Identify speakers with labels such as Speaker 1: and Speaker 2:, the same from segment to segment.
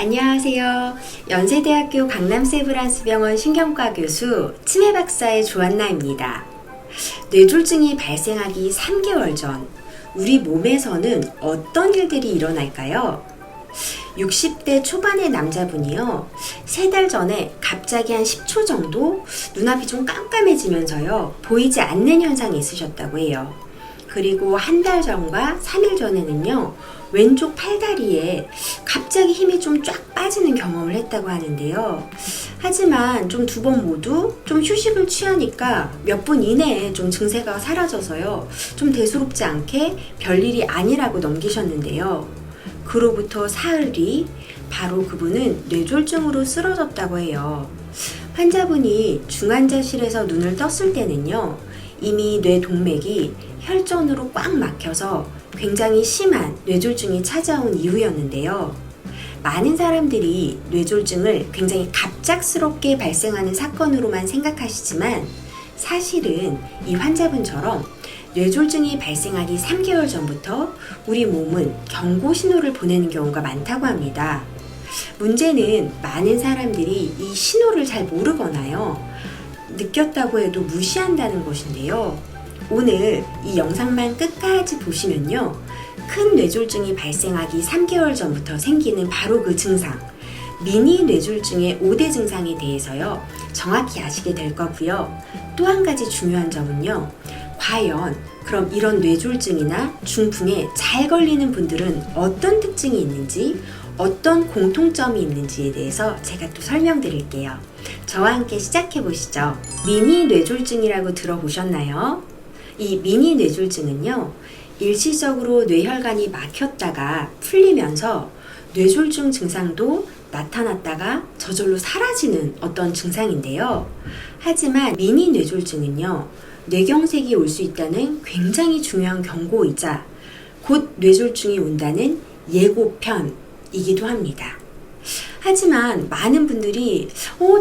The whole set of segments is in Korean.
Speaker 1: 안녕하세요. 연세대학교 강남세브란스병원 신경과 교수 치매 박사의 조한나입니다. 뇌졸중이 발생하기 3개월 전 우리 몸에서는 어떤 일들이 일어날까요? 60대 초반의 남자분이요. 3달 전에 갑자기 한 10초 정도 눈앞이 좀 깜깜해지면서요. 보이지 않는 현상이 있으셨다고 해요. 그리고 한 달 전과 3일 전에는요. 왼쪽 팔다리에 갑자기 힘이 좀 쫙 빠지는 경험을 했다고 하는데요. 하지만 좀 2번 모두 좀 휴식을 취하니까 몇 분 이내에 좀 증세가 사라져서요. 좀 대수롭지 않게 별일이 아니라고 넘기셨는데요. 그로부터 사흘 뒤 바로 그분은 뇌졸중으로 쓰러졌다고 해요. 환자분이 중환자실에서 눈을 떴을 때는요. 이미 뇌동맥이 혈전으로 꽉 막혀서 굉장히 심한 뇌졸중이 찾아온 이후였는데요. 많은 사람들이 뇌졸중을 굉장히 갑작스럽게 발생하는 사건으로만 생각하시지만 사실은 이 환자분처럼 뇌졸중이 발생하기 3개월 전부터 우리 몸은 경고 신호를 보내는 경우가 많다고 합니다. 문제는 많은 사람들이 이 신호를 잘 모르거나요. 느꼈다고 해도 무시한다는 것인데요. 오늘 이 영상만 끝까지 보시면요. 큰 뇌졸중이 발생하기 3개월 전부터 생기는 바로 그 증상, 미니 뇌졸중의 5대 증상에 대해서요. 정확히 아시게 될 거고요. 또 한 가지 중요한 점은요. 과연 그럼 이런 뇌졸중이나 중풍에 잘 걸리는 분들은 어떤 특징이 있는지, 어떤 공통점이 있는지에 대해서 제가 또 설명드릴게요. 저와 함께 시작해 보시죠. 미니 뇌졸중이라고 들어보셨나요? 이 미니 뇌졸중은요, 일시적으로 뇌혈관이 막혔다가 풀리면서 뇌졸중 증상도 나타났다가 저절로 사라지는 어떤 증상인데요. 하지만 미니 뇌졸중은요, 뇌경색이 올 수 있다는 굉장히 중요한 경고이자 곧 뇌졸중이 온다는 예고편이기도 합니다. 하지만 많은 분들이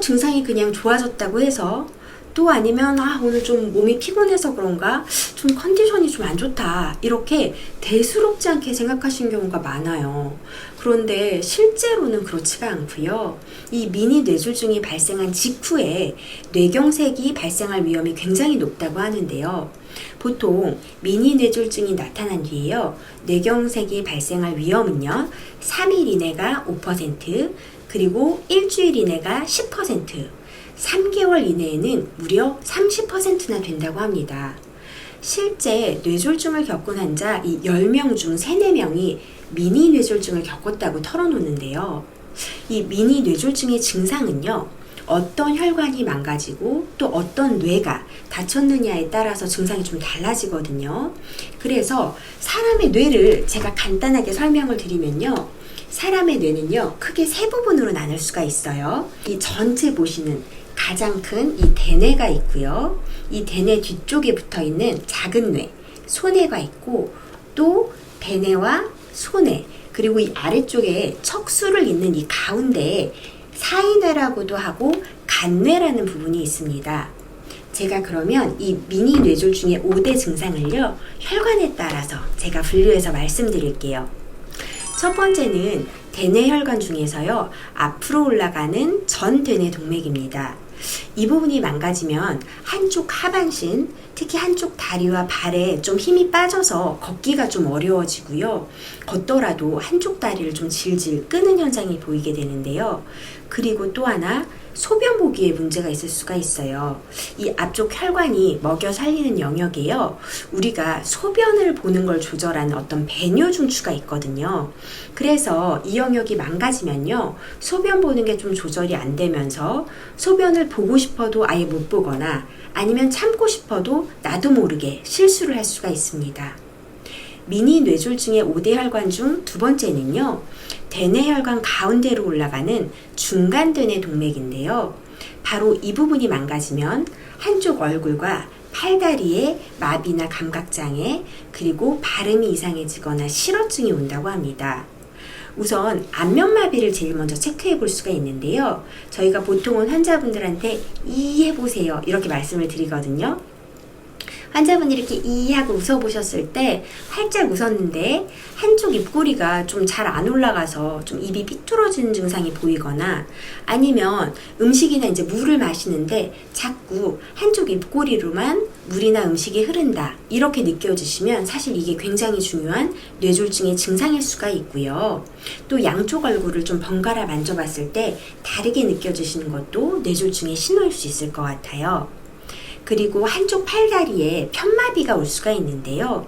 Speaker 1: 증상이 그냥 좋아졌다고 해서 또 아니면 오늘 좀 몸이 피곤해서 그런가 좀 컨디션이 좀 안 좋다 이렇게 대수롭지 않게 생각하시는 경우가 많아요. 그런데 실제로는 그렇지가 않고요. 이 미니 뇌졸중이 발생한 직후에 뇌경색이 발생할 위험이 굉장히 높다고 하는데요. 보통 미니 뇌졸중이 나타난 뒤에요. 뇌경색이 발생할 위험은요. 3일 이내가 5%, 그리고 일주일 이내가 10%, 3개월 이내에는 무려 30%나 된다고 합니다. 실제 뇌졸중을 겪은 환자 이 10명 중 3, 4명이 미니 뇌졸중을 겪었다고 털어놓는데요. 이 미니 뇌졸중의 증상은요. 어떤 혈관이 망가지고 또 어떤 뇌가 다쳤느냐에 따라서 증상이 좀 달라지거든요. 그래서 사람의 뇌를 제가 간단하게 설명을 드리면요. 사람의 뇌는요. 크게 3부분으로 나눌 수가 있어요. 이 전체 보시는 가장 큰 이 대뇌가 있고요. 이 대뇌 뒤쪽에 붙어있는 작은 뇌, 소뇌가 있고 또 대뇌와 소뇌, 그리고 이 아래쪽에 척수를 잇는 이 가운데에 사이뇌라고도 하고 간뇌라는 부분이 있습니다. 제가 그러면 이 미니 뇌졸중의 5대 증상을요. 혈관에 따라서 제가 분류해서 말씀드릴게요. 첫 번째는 대뇌 혈관 중에서요. 앞으로 올라가는 전 대뇌 동맥입니다. 이 부분이 망가지면 한쪽 하반신, 특히 한쪽 다리와 발에 좀 힘이 빠져서 걷기가 좀 어려워지고요. 걷더라도 한쪽 다리를 좀 질질 끄는 현상이 보이게 되는데요. 그리고 또 하나, 소변 보기에 문제가 있을 수가 있어요. 이 앞쪽 혈관이 먹여 살리는 영역에요. 우리가 소변을 보는 걸 조절하는 어떤 배뇨 중추가 있거든요. 그래서 이 영역이 망가지면요. 소변 보는 게 좀 조절이 안 되면서 소변을 보고 싶어도 아예 못 보거나 아니면 참고 싶어도 나도 모르게 실수를 할 수가 있습니다. 미니 뇌졸중의 5대 혈관 중 2번째는요. 대뇌 혈관 가운데로 올라가는 중간 대뇌 동맥인데요. 바로 이 부분이 망가지면 한쪽 얼굴과 팔다리에 마비나 감각장애, 그리고 발음이 이상해지거나 실어증이 온다고 합니다. 우선 안면마비를 제일 먼저 체크해 볼 수가 있는데요. 저희가 보통은 환자분들한테 이 해보세요 이렇게 말씀을 드리거든요. 환자분이 이렇게 이 하고 웃어보셨을 때 활짝 웃었는데 한쪽 입꼬리가 좀 잘 안 올라가서 좀 입이 삐뚤어지는 증상이 보이거나, 아니면 음식이나 이제 물을 마시는데 자꾸 한쪽 입꼬리로만 물이나 음식이 흐른다, 이렇게 느껴지시면 사실 이게 굉장히 중요한 뇌졸중의 증상일 수가 있고요. 또 양쪽 얼굴을 좀 번갈아 만져봤을 때 다르게 느껴지시는 것도 뇌졸중의 신호일 수 있을 것 같아요. 그리고 한쪽 팔다리에 편마비가 올 수가 있는데요.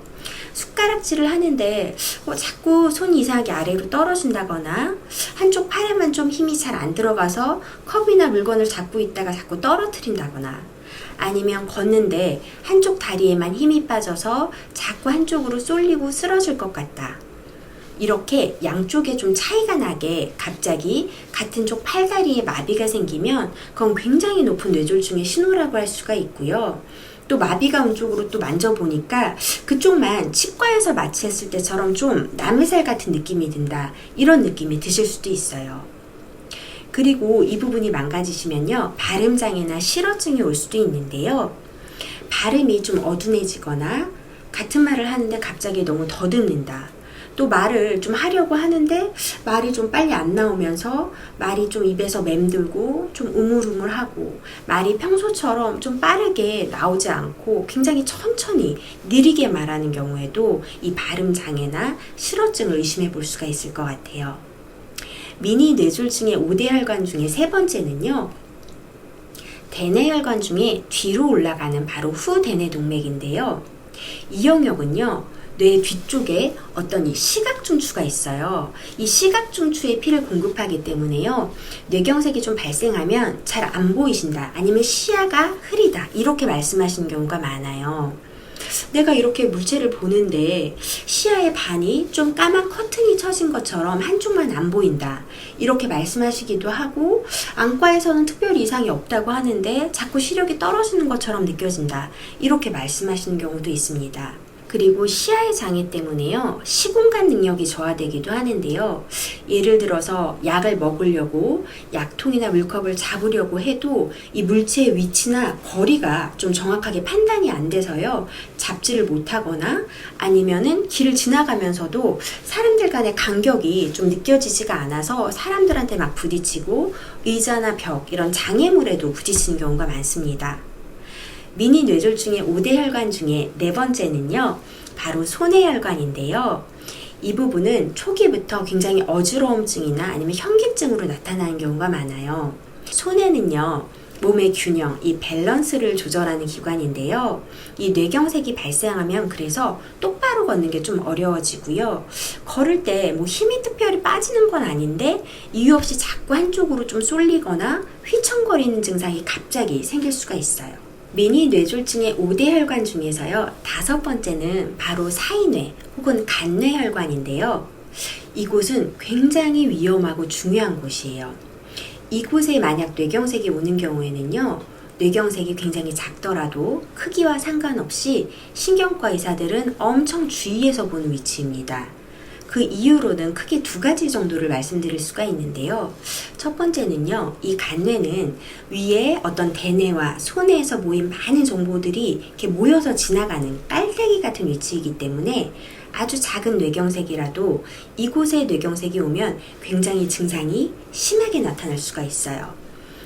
Speaker 1: 숟가락질을 하는데 자꾸 손이 이상하게 아래로 떨어진다거나, 한쪽 팔에만 좀 힘이 잘 안 들어가서 컵이나 물건을 잡고 있다가 자꾸 떨어뜨린다거나, 아니면 걷는데 한쪽 다리에만 힘이 빠져서 자꾸 한쪽으로 쏠리고 쓰러질 것 같다. 이렇게 양쪽에 좀 차이가 나게 갑자기 같은 쪽 팔다리에 마비가 생기면 그건 굉장히 높은 뇌졸중의 신호라고 할 수가 있고요. 또 마비가 온 쪽으로 또 만져보니까 그쪽만 치과에서 마취했을 때처럼 좀 남의 살 같은 느낌이 든다, 이런 느낌이 드실 수도 있어요. 그리고 이 부분이 망가지시면요, 발음장애나 실어증이 올 수도 있는데요. 발음이 좀 어둔해지거나, 같은 말을 하는데 갑자기 너무 더듬는다, 또 말을 좀 하려고 하는데 말이 좀 빨리 안 나오면서 말이 좀 입에서 맴돌고 좀 우물우물하고, 말이 평소처럼 좀 빠르게 나오지 않고 굉장히 천천히 느리게 말하는 경우에도 이 발음 장애나 실어증을 의심해 볼 수가 있을 것 같아요. 미니 뇌졸중의 5대 혈관 중에 세 번째는요, 대뇌 혈관 중에 뒤로 올라가는 바로 후대뇌 동맥인데요. 이 영역은요, 뇌 뒤쪽에 어떤 이 시각중추가 있어요. 이 시각중추에 피를 공급하기 때문에요, 뇌경색이 좀 발생하면 잘 안 보이신다, 아니면 시야가 흐리다, 이렇게 말씀하시는 경우가 많아요. 내가 이렇게 물체를 보는데 시야의 반이 좀 까만 커튼이 쳐진 것처럼 한쪽만 안 보인다, 이렇게 말씀하시기도 하고, 안과에서는 특별히 이상이 없다고 하는데 자꾸 시력이 떨어지는 것처럼 느껴진다, 이렇게 말씀하시는 경우도 있습니다. 그리고 시야의 장애 때문에요, 시공간 능력이 저하되기도 하는데요. 예를 들어서 약을 먹으려고 약통이나 물컵을 잡으려고 해도 이 물체의 위치나 거리가 좀 정확하게 판단이 안 돼서요, 잡지를 못하거나, 아니면은 길을 지나가면서도 사람들 간의 간격이 좀 느껴지지가 않아서 사람들한테 막 부딪히고 의자나 벽, 이런 장애물에도 부딪히는 경우가 많습니다. 미니 뇌졸중의 5대 혈관 중에 네 번째는요, 바로 소뇌혈관인데요. 이 부분은 초기부터 굉장히 어지러움증이나 아니면 현기증으로 나타나는 경우가 많아요. 소뇌는요, 몸의 균형, 이 밸런스를 조절하는 기관인데요. 이 뇌경색이 발생하면 그래서 똑바로 걷는 게 좀 어려워지고요. 걸을 때 뭐 힘이 특별히 빠지는 건 아닌데 이유 없이 자꾸 한쪽으로 좀 쏠리거나 휘청거리는 증상이 갑자기 생길 수가 있어요. 미니 뇌졸중의 5대 혈관 중에서요, 다섯 번째는 바로 사이뇌 혹은 간뇌혈관인데요. 이곳은 굉장히 위험하고 중요한 곳이에요. 이곳에 만약 뇌경색이 오는 경우에는요, 뇌경색이 굉장히 작더라도 크기와 상관없이 신경과 의사들은 엄청 주의해서 보는 위치입니다. 그 이유로는 크게 두 가지 정도를 말씀드릴 수가 있는데요. 첫 번째는요, 이 간뇌는 위에 어떤 대뇌와 소뇌에서 모인 많은 정보들이 이렇게 모여서 지나가는 깔때기 같은 위치이기 때문에 아주 작은 뇌경색이라도 이곳에 뇌경색이 오면 굉장히 증상이 심하게 나타날 수가 있어요.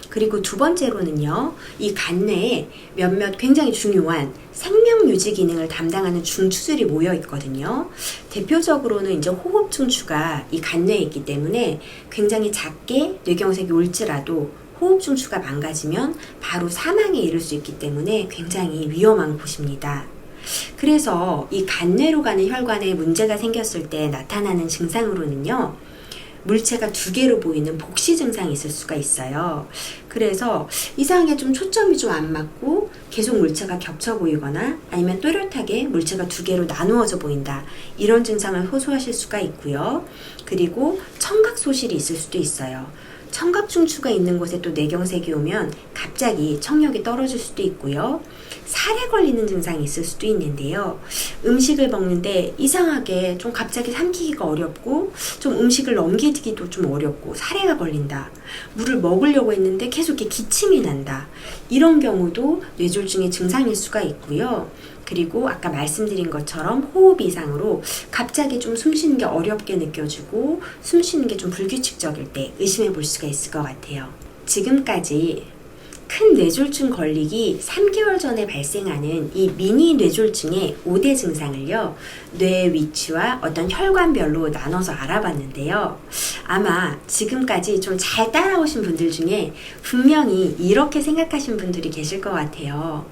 Speaker 1: 그리고 두 번째로는요, 이 간뇌에 몇몇 굉장히 중요한 생명 유지 기능을 담당하는 중추들이 모여 있거든요. 대표적으로는 이제 호흡 중추가 이 간뇌에 있기 때문에 굉장히 작게 뇌경색이 올지라도 호흡 중추가 망가지면 바로 사망에 이를 수 있기 때문에 굉장히 위험한 곳입니다. 그래서 이 간뇌로 가는 혈관에 문제가 생겼을 때 나타나는 증상으로는요, 물체가 두 개로 보이는 복시 증상이 있을 수가 있어요. 그래서 이상하게 좀 초점이 좀 안 맞고 계속 물체가 겹쳐 보이거나, 아니면 또렷하게 물체가 두 개로 나누어져 보인다, 이런 증상을 호소하실 수가 있고요. 그리고 청각 소실이 있을 수도 있어요. 청각 중추가 있는 곳에 또 뇌경색이 오면 갑자기 청력이 떨어질 수도 있고요. 살에 걸리는 증상이 있을 수도 있는데요. 음식을 먹는데 이상하게 좀 갑자기 삼키기가 어렵고, 좀 음식을 넘기기도 좀 어렵고 살에가 걸린다. 물을 먹으려고 했는데 계속 이렇게 기침이 난다. 이런 경우도 뇌졸중의 증상일 수가 있고요. 그리고 아까 말씀드린 것처럼 호흡 이상으로 갑자기 좀 숨 쉬는 게 어렵게 느껴지고 숨 쉬는 게 좀 불규칙적일 때 의심해 볼 수가 있을 것 같아요. 지금까지 큰 뇌졸중 걸리기 3개월 전에 발생하는 이 미니 뇌졸중의 5대 증상을요, 뇌의 위치와 어떤 혈관별로 나눠서 알아봤는데요. 아마 지금까지 좀 잘 따라오신 분들 중에 분명히 이렇게 생각하신 분들이 계실 것 같아요.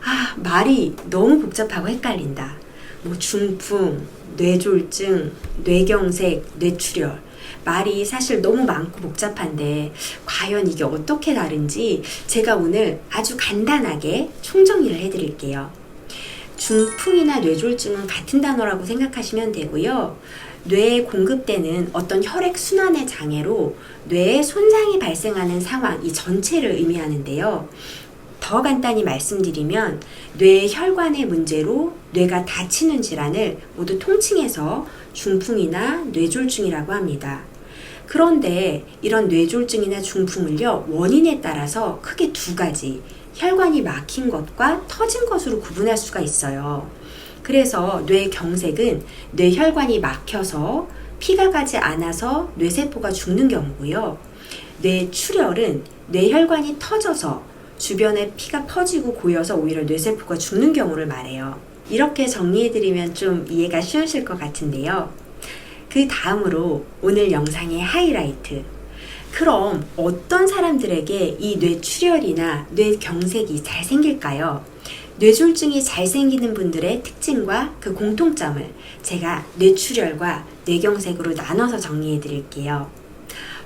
Speaker 1: 아, 말이 너무 복잡하고 헷갈린다. 뭐 중풍, 뇌졸중, 뇌경색, 뇌출혈. 말이 사실 너무 많고 복잡한데 과연 이게 어떻게 다른지 제가 오늘 아주 간단하게 총정리를 해드릴게요. 중풍이나 뇌졸중은 같은 단어라고 생각하시면 되고요. 뇌에 공급되는 어떤 혈액순환의 장애로 뇌에 손상이 발생하는 상황, 이 전체를 의미하는데요. 더 간단히 말씀드리면 뇌의 혈관의 문제로 뇌가 다치는 질환을 모두 통칭해서 중풍이나 뇌졸중이라고 합니다. 그런데 이런 뇌졸중이나 중풍을요, 원인에 따라서 크게 두 가지, 혈관이 막힌 것과 터진 것으로 구분할 수가 있어요. 그래서 뇌경색은 뇌혈관이 막혀서 피가 가지 않아서 뇌세포가 죽는 경우고요. 뇌출혈은 뇌혈관이 터져서 주변에 피가 퍼지고 고여서 오히려 뇌세포가 죽는 경우를 말해요. 이렇게 정리해드리면 좀 이해가 쉬우실 것 같은데요. 그 다음으로 오늘 영상의 하이라이트. 그럼 어떤 사람들에게 이 뇌출혈이나 뇌경색이 잘 생길까요? 뇌졸중이 잘 생기는 분들의 특징과 그 공통점을 제가 뇌출혈과 뇌경색으로 나눠서 정리해 드릴게요.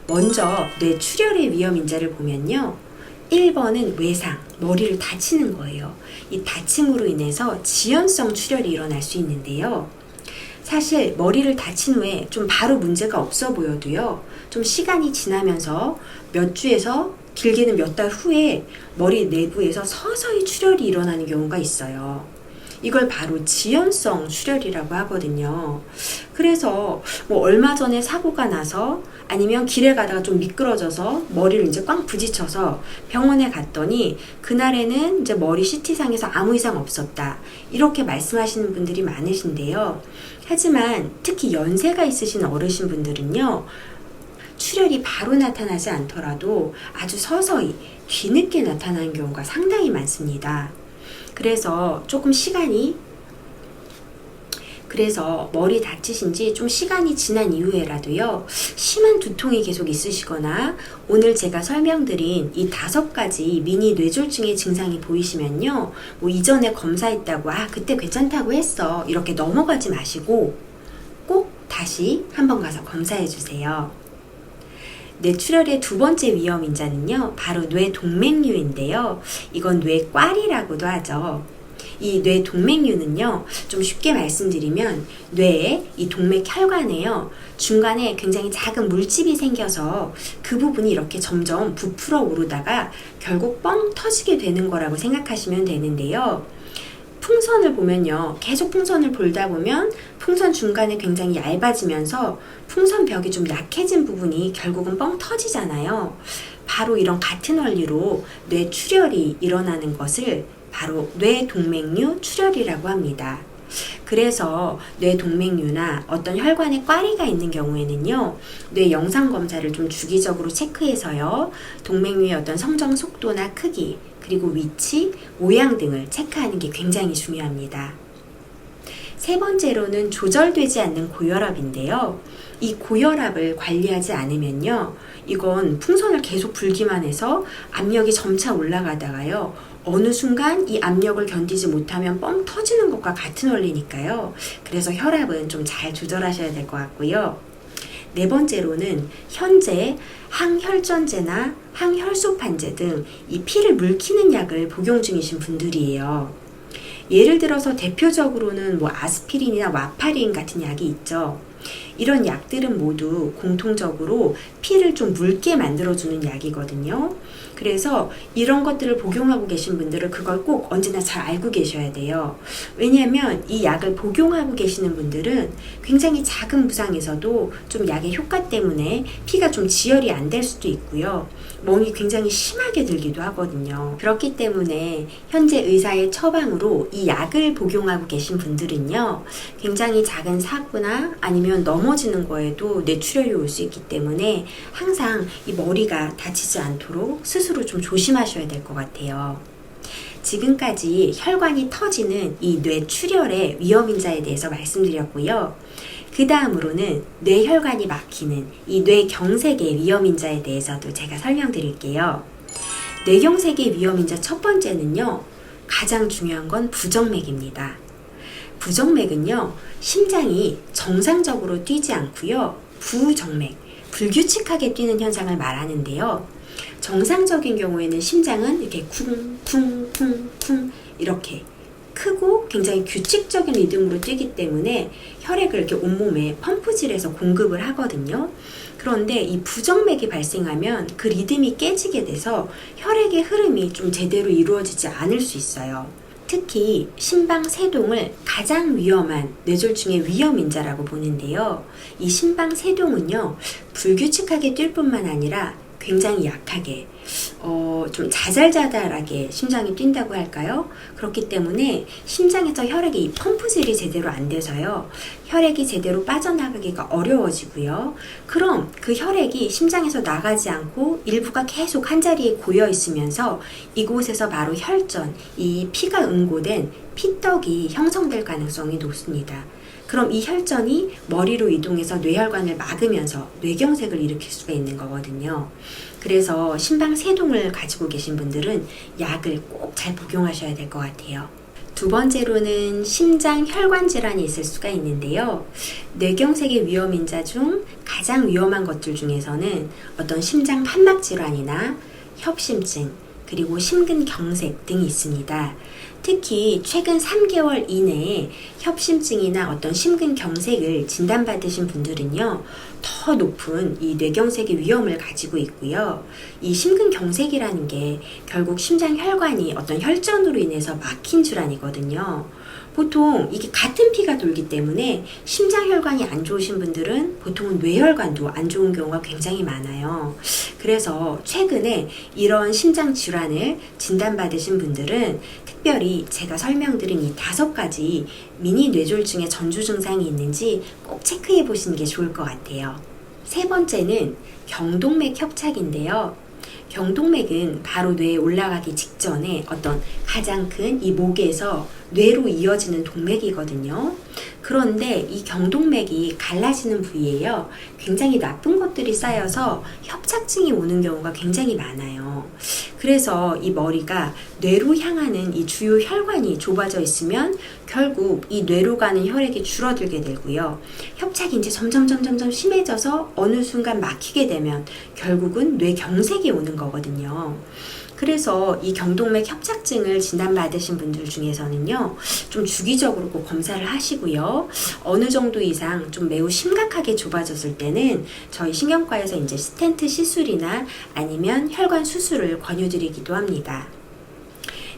Speaker 1: 먼저 뇌출혈의 위험 인자를 보면요. 1번은 외상, 머리를 다치는 거예요. 이 다침으로 인해서 지연성 출혈이 일어날 수 있는데요. 사실 머리를 다친 후에 좀 바로 문제가 없어 보여도요, 좀 시간이 지나면서 몇 주에서 길게는 몇 달 후에 머리 내부에서 서서히 출혈이 일어나는 경우가 있어요. 이걸 바로 지연성 출혈이라고 하거든요. 그래서 뭐 얼마 전에 사고가 나서 아니면 길에 가다가 좀 미끄러져서 머리를 이제 꽝 부딪혀서 병원에 갔더니 그날에는 이제 머리 CT상에서 아무 이상 없었다. 이렇게 말씀하시는 분들이 많으신데요. 하지만 특히 연세가 있으신 어르신분들은요, 출혈이 바로 나타나지 않더라도 아주 서서히 뒤늦게 나타나는 경우가 상당히 많습니다. 그래서 머리 다치신 지 좀 시간이 지난 이후에라도요, 심한 두통이 계속 있으시거나 오늘 제가 설명드린 이 5가지 미니 뇌졸중의 증상이 보이시면요, 뭐 이전에 검사했다고 그때 괜찮다고 했어 이렇게 넘어가지 마시고 꼭 다시 한번 가서 검사해 주세요. 뇌출혈의 두 번째 위험 인자는요, 바로 뇌동맥류인데요. 이건 뇌꽈리라고도 하죠. 이 뇌동맥류는요, 좀 쉽게 말씀드리면 뇌의 이 동맥 혈관에요, 중간에 굉장히 작은 물집이 생겨서 그 부분이 이렇게 점점 부풀어 오르다가 결국 뻥 터지게 되는 거라고 생각하시면 되는데요. 풍선을 보면요, 계속 풍선을 볼다 보면 풍선 중간에 굉장히 얇아지면서 풍선 벽이 좀 약해진 부분이 결국은 뻥 터지잖아요. 바로 이런 같은 원리로 뇌출혈이 일어나는 것을 바로 뇌동맥류 출혈이라고 합니다. 그래서 뇌동맥류나 어떤 혈관에 꽈리가 있는 경우에는요, 뇌 영상 검사를 좀 주기적으로 체크해서요, 동맥류의 어떤 성장 속도나 크기, 그리고 위치, 모양 등을 체크하는 게 굉장히 중요합니다. 세 번째로는 조절되지 않는 고혈압인데요. 이 고혈압을 관리하지 않으면요, 이건 풍선을 계속 불기만 해서 압력이 점차 올라가다가요, 어느 순간 이 압력을 견디지 못하면 뻥 터지는 것과 같은 원리니까요. 그래서 혈압은 좀 잘 조절하셔야 될 것 같고요. 네 번째로는 현재 항혈전제나 항혈소판제 등 이 피를 물키는 약을 복용 중이신 분들이에요. 예를 들어서 대표적으로는 뭐 아스피린이나 와파린 같은 약이 있죠. 이런 약들은 모두 공통적으로 피를 좀 묽게 만들어주는 약이거든요. 그래서 이런 것들을 복용하고 계신 분들은 그걸 꼭 언제나 잘 알고 계셔야 돼요. 왜냐하면 이 약을 복용하고 계시는 분들은 굉장히 작은 부상에서도 좀 약의 효과 때문에 피가 좀 지혈이 안 될 수도 있고요. 멍이 굉장히 심하게 들기도 하거든요. 그렇기 때문에 현재 의사의 처방으로 이 약을 복용하고 계신 분들은요, 굉장히 작은 사고나 아니면 넘어지는 거에도 뇌출혈이 올 수 있기 때문에 항상 이 머리가 다치지 않도록 스스로 좀 조심하셔야 될 것 같아요. 지금까지 혈관이 터지는 이 뇌출혈의 위험인자에 대해서 말씀드렸고요. 그 다음으로는 뇌혈관이 막히는 이 뇌경색의 위험인자에 대해서도 제가 설명드릴게요. 뇌경색의 위험인자 첫 번째는요, 가장 중요한 건 부정맥입니다. 부정맥은요, 심장이 정상적으로 뛰지 않고요, 부정맥, 불규칙하게 뛰는 현상을 말하는데요. 정상적인 경우에는 심장은 이렇게 쿵쿵쿵쿵 이렇게 크고 굉장히 규칙적인 리듬으로 뛰기 때문에 혈액을 이렇게 온몸에 펌프질해서 공급을 하거든요. 그런데 이 부정맥이 발생하면 그 리듬이 깨지게 돼서 혈액의 흐름이 좀 제대로 이루어지지 않을 수 있어요. 특히 심방세동을 가장 위험한 뇌졸중의 위험인자라고 보는데요. 이 심방세동은요, 불규칙하게 뛸 뿐만 아니라 굉장히 약하게 좀 자잘자잘하게 심장이 뛴다고 할까요? 그렇기 때문에 심장에서 혈액이 이 펌프질이 제대로 안 돼서요, 혈액이 제대로 빠져나가기가 어려워지고요. 그럼 그 혈액이 심장에서 나가지 않고 일부가 계속 한 자리에 고여 있으면서 이곳에서 바로 혈전, 이 피가 응고된 피떡이 형성될 가능성이 높습니다. 그럼 이 혈전이 머리로 이동해서 뇌혈관을 막으면서 뇌경색을 일으킬 수가 있는 거거든요. 그래서 심방세동을 가지고 계신 분들은 약을 꼭 잘 복용하셔야 될 것 같아요. 두 번째로는 심장 혈관 질환이 있을 수가 있는데요. 뇌경색의 위험인자 중 가장 위험한 것들 중에서는 어떤 심장 판막 질환이나 협심증, 그리고 심근경색 등이 있습니다. 특히 최근 3개월 이내에 협심증이나 어떤 심근경색을 진단받으신 분들은요, 더 높은 이 뇌경색의 위험을 가지고 있고요. 이 심근경색이라는 게 결국 심장 혈관이 어떤 혈전으로 인해서 막힌 질환이거든요. 보통 이게 같은 피가 돌기 때문에 심장 혈관이 안 좋으신 분들은 보통은 뇌혈관도 안 좋은 경우가 굉장히 많아요. 그래서 최근에 이런 심장 질환을 진단받으신 분들은 특별히 제가 설명드린 이 5가지 미니 뇌졸중의 전조 증상이 있는지 꼭 체크해 보시는 게 좋을 것 같아요. 세 번째는 경동맥 협착인데요. 경동맥은 바로 뇌에 올라가기 직전에 어떤 가장 큰 이 목에서 뇌로 이어지는 동맥이거든요. 그런데 이 경동맥이 갈라지는 부위에요, 굉장히 나쁜 것들이 쌓여서 협착증이 오는 경우가 굉장히 많아요. 그래서 이 머리가 뇌로 향하는 이 주요 혈관이 좁아져 있으면 결국 이 뇌로 가는 혈액이 줄어들게 되고요. 협착이 이제 점점 심해져서 어느 순간 막히게 되면 결국은 뇌경색이 오는 거거든요. 그래서 이 경동맥 협착증을 진단받으신 분들 중에서는요, 좀 주기적으로 꼭 검사를 하시고요. 어느 정도 이상 좀 매우 심각하게 좁아졌을 때는 저희 신경과에서 이제 스텐트 시술이나 아니면 혈관 수술을 권유드리기도 합니다.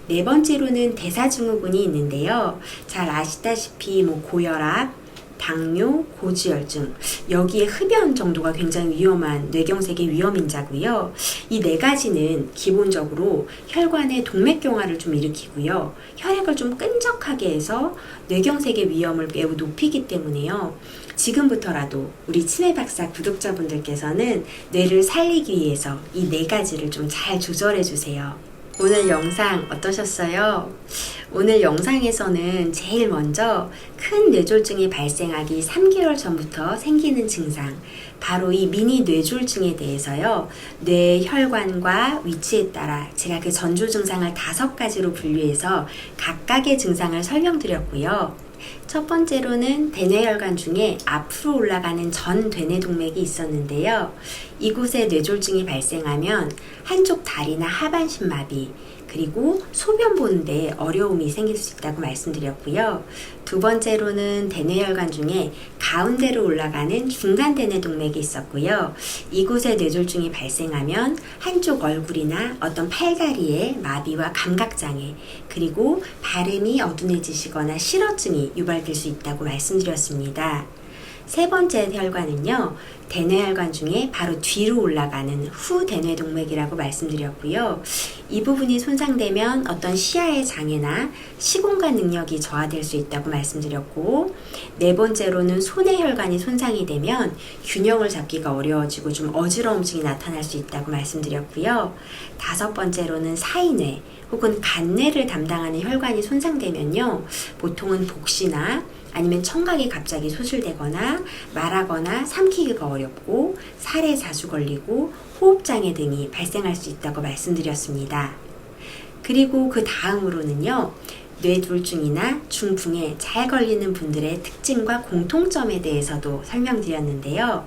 Speaker 1: 네 번째로는 대사증후군이 있는데요. 잘 아시다시피 고혈압, 당뇨, 고지혈증, 여기에 흡연 정도가 굉장히 위험한 뇌경색의 위험인자고요. 이 4가지는 기본적으로 혈관의 동맥경화를 좀 일으키고요. 혈액을 좀 끈적하게 해서 뇌경색의 위험을 매우 높이기 때문에요. 지금부터라도 우리 치매박사 구독자분들께서는 뇌를 살리기 위해서 이 4가지를 좀 잘 조절해 주세요. 오늘 영상 어떠셨어요? 오늘 영상에서는 제일 먼저 큰 뇌졸중이 발생하기 3개월 전부터 생기는 증상, 바로 이 미니 뇌졸중에 대해서요, 뇌혈관과 위치에 따라 제가 그 전조 증상을 5가지로 분류해서 각각의 증상을 설명드렸고요. 첫 번째로는 대뇌혈관 중에 앞으로 올라가는 전 대뇌동맥이 있었는데요. 이곳에 뇌졸중이 발생하면 한쪽 다리나 하반신 마비, 그리고 소변 보는데 어려움이 생길 수 있다고 말씀드렸고요. 두 번째로는 대뇌혈관 중에 가운데로 올라가는 중간 대뇌동맥이 있었고요. 이곳에 뇌졸중이 발생하면 한쪽 얼굴이나 어떤 팔다리에 마비와 감각장애, 그리고 발음이 어둔해지시거나 실어증이 유발될 수 있다고 말씀드렸습니다. 세 번째 혈관은요, 대뇌혈관 중에 바로 뒤로 올라가는 후대뇌동맥이라고 말씀드렸고요. 이 부분이 손상되면 어떤 시야의 장애나 시공간 능력이 저하될 수 있다고 말씀드렸고, 네 번째로는 소뇌혈관이 손상이 되면 균형을 잡기가 어려워지고 좀 어지러움증이 나타날 수 있다고 말씀드렸고요. 다섯 번째로는 사이뇌 혹은 간뇌를 담당하는 혈관이 손상되면요, 보통은 복시나 아니면 청각이 갑자기 소실되거나 말하거나 삼키기가 어렵고 살에 자주 걸리고 호흡장애 등이 발생할 수 있다고 말씀드렸습니다. 그리고 그 다음으로는요, 뇌졸중이나 중풍에 잘 걸리는 분들의 특징과 공통점에 대해서도 설명드렸는데요.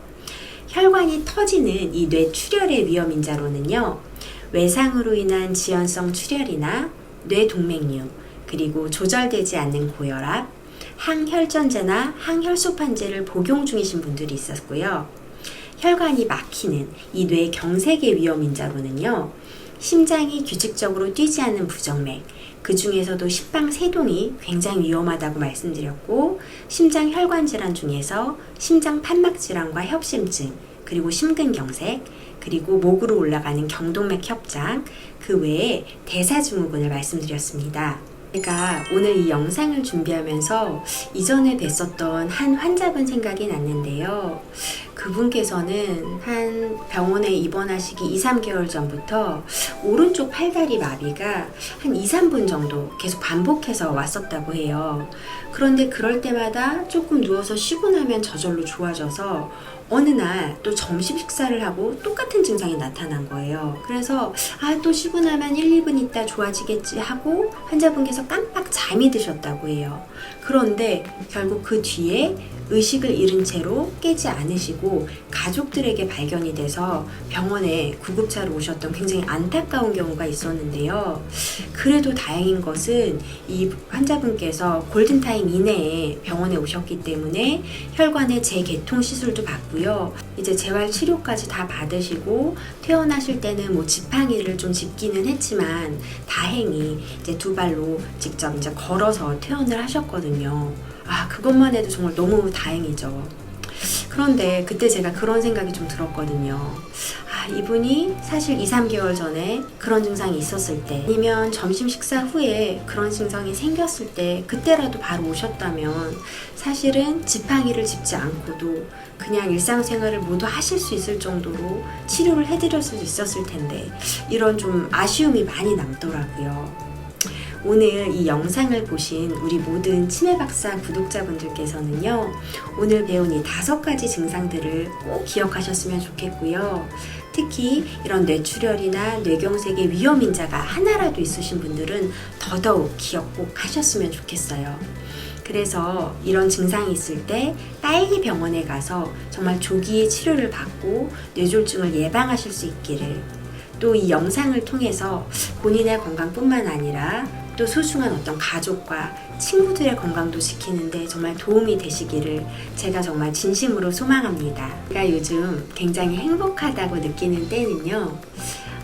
Speaker 1: 혈관이 터지는 이 뇌출혈의 위험인자로는요, 외상으로 인한 지연성 출혈이나 뇌동맥류, 그리고 조절되지 않는 고혈압, 항혈전제나 항혈소판제를 복용 중이신 분들이 있었고요. 혈관이 막히는 이 뇌경색의 위험인자로는요, 심장이 규칙적으로 뛰지 않는 부정맥, 그 중에서도 심방세동이 굉장히 위험하다고 말씀드렸고, 심장혈관 질환 중에서 심장 판막질환과 협심증, 그리고 심근경색, 그리고 목으로 올라가는 경동맥 협장, 그 외에 대사증후군을 말씀드렸습니다. 제가 오늘 이 영상을 준비하면서 이전에 뵀었던 한 환자분 생각이 났는데요. 그분께서는 한 병원에 입원하시기 2, 3개월 전부터 오른쪽 팔다리 마비가 한 2, 3분 정도 계속 반복해서 왔었다고 해요. 그런데 그럴 때마다 조금 누워서 쉬고 나면 저절로 좋아져서 어느 날 또 점심 식사를 하고 똑같은 증상이 나타난 거예요. 그래서 또 쉬고 나면 1, 2분 있다 좋아지겠지 하고 환자분께서 깜빡 잠이 드셨다고 해요. 그런데 결국 그 뒤에 의식을 잃은 채로 깨지 않으시고 가족들에게 발견이 돼서 병원에 구급차로 오셨던 굉장히 안타까운 경우가 있었는데요. 그래도 다행인 것은 이 환자분께서 골든타임 이내에 병원에 오셨기 때문에 혈관의 재개통 시술도 받고요. 이제 재활 치료까지 다 받으시고 퇴원하실 때는 뭐 지팡이를 좀 짚기는 했지만 다행히 이제 두 발로 직접 이제 걸어서 퇴원을 하셨거든요. 그것만 해도 정말 너무 다행이죠. 그런데 그때 제가 그런 생각이 좀 들었거든요. 이분이 사실 2, 3개월 전에 그런 증상이 있었을 때, 아니면 점심 식사 후에 그런 증상이 생겼을 때 그때라도 바로 오셨다면 사실은 지팡이를 짚지 않고도 그냥 일상생활을 모두 하실 수 있을 정도로 치료를 해드렸을 수 있었을 텐데, 이런 좀 아쉬움이 많이 남더라고요. 오늘 이 영상을 보신 우리 모든 치매박사 구독자분들께서는요, 오늘 배운 이 5가지 증상들을 꼭 기억하셨으면 좋겠고요. 특히 이런 뇌출혈이나 뇌경색의 위험인자가 하나라도 있으신 분들은 더더욱 기억 꼭 하셨으면 좋겠어요. 그래서 이런 증상이 있을 때 빨리 병원에 가서 정말 조기에 치료를 받고 뇌졸중을 예방하실 수 있기를, 또 이 영상을 통해서 본인의 건강뿐만 아니라 또 소중한 어떤 가족과 친구들의 건강도 지키는데 정말 도움이 되시기를 제가 정말 진심으로 소망합니다. 제가 요즘 굉장히 행복하다고 느끼는 때는요,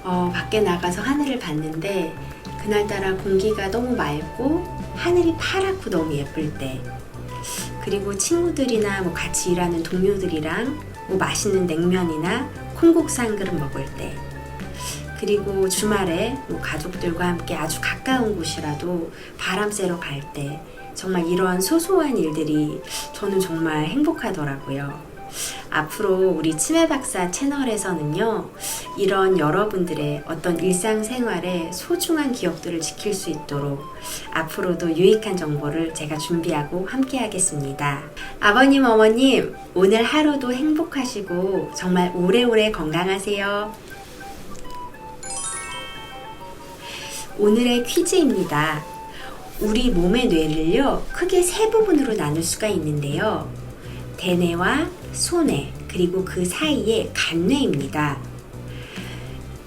Speaker 1: 밖에 나가서 하늘을 봤는데 그날따라 공기가 너무 맑고 하늘이 파랗고 너무 예쁠 때, 그리고 친구들이나 뭐 같이 일하는 동료들이랑 뭐 맛있는 냉면이나 콩국수 한 그릇 먹을 때, 그리고 주말에 뭐 가족들과 함께 아주 가까운 곳이라도 바람 쐬러 갈 때, 정말 이러한 소소한 일들이 저는 정말 행복하더라고요. 앞으로 우리 치매박사 채널에서는요, 이런 여러분들의 어떤 일상생활의 소중한 기억들을 지킬 수 있도록 앞으로도 유익한 정보를 제가 준비하고 함께 하겠습니다. 아버님, 어머님, 오늘 하루도 행복하시고 정말 오래오래 건강하세요. 오늘의 퀴즈입니다. 우리 몸의 뇌를요, 크게 3부분으로 나눌 수가 있는데요. 대뇌와 소뇌, 그리고 그 사이에 간뇌입니다.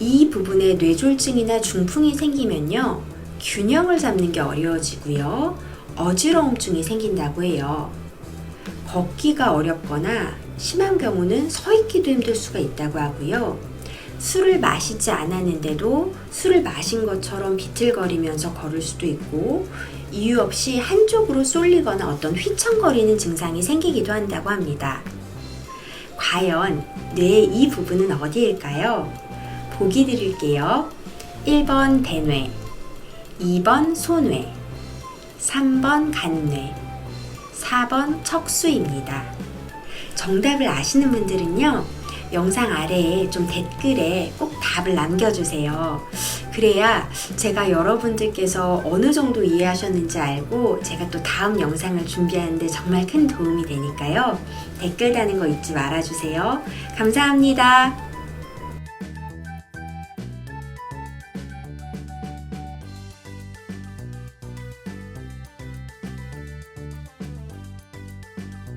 Speaker 1: 이 부분에 뇌졸중이나 중풍이 생기면요, 균형을 잡는 게 어려워지고요, 어지러움증이 생긴다고 해요. 걷기가 어렵거나 심한 경우는 서 있기도 힘들 수가 있다고 하고요. 술을 마시지 않았는데도 술을 마신 것처럼 비틀거리면서 걸을 수도 있고, 이유 없이 한쪽으로 쏠리거나 어떤 휘청거리는 증상이 생기기도 한다고 합니다. 과연 뇌의 이 부분은 어디일까요? 보기 드릴게요. 1번 대뇌, 2번 소뇌, 3번 간뇌, 4번 척수입니다. 정답을 아시는 분들은요, 영상 아래에 좀 댓글에 꼭 답을 남겨주세요. 그래야 제가 여러분들께서 어느 정도 이해하셨는지 알고 제가 또 다음 영상을 준비하는데 정말 큰 도움이 되니까요. 댓글 다는 거 잊지 말아주세요. 감사합니다.